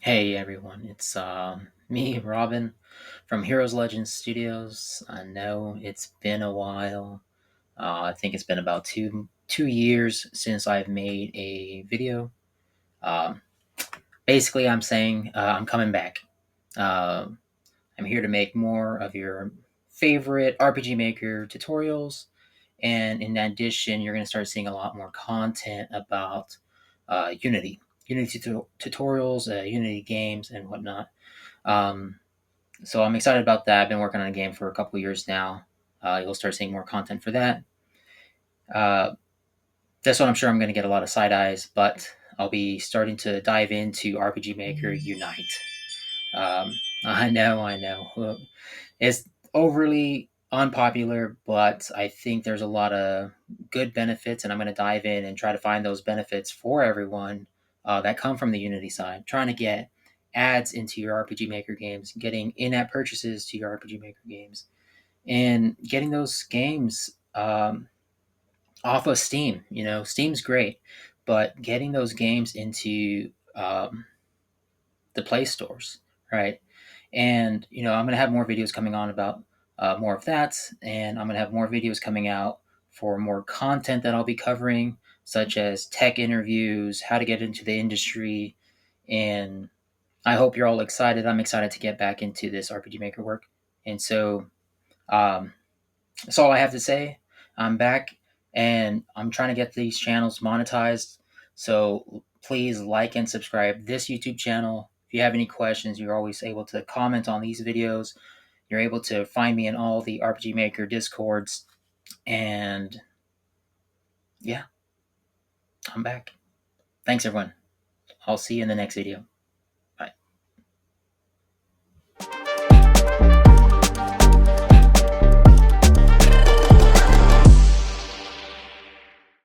Hey everyone, it's me, Robin, from Heroes Legends Studios. I know it's been a while. I think it's been about two years since I've made a video. Um, Basically, I'm saying I'm coming back. Uh, I'm here to make more of your favorite RPG Maker tutorials, and in addition, you're going to start seeing a lot more content about Unity tutorials, Unity games, and whatnot. Um, so I'm excited about that. I've been working on a game for a couple years now. You'll start seeing more content for that. Uh, this one, I'm sure I'm going to get a lot of side eyes, but I'll be starting to dive into RPG Maker Unite. I know. Well, it's overly unpopular, but I think there's a lot of good benefits, and I'm going to dive in and try to find those benefits for everyone that come from the Unity side. Trying to get ads into your RPG Maker games, getting in-app purchases to your RPG Maker games, and getting those games off of Steam. Steam's great, but getting those games into the Play stores, right? And I'm gonna have more videos coming on about more of that, and I'm gonna have more videos coming out for more content that I'll be covering, such as tech interviews, how to get into the industry, and I hope you're all excited. I'm excited to get back into this RPG Maker work, and so um, that's all I have to say. I'm back, and I'm trying to get these channels monetized. So please like and subscribe this YouTube channel. If you have any questions, you're always able to comment on these videos. You're able to find me in all the RPG Maker discords. And yeah, I'm back. Thanks, everyone. I'll see you in the next video.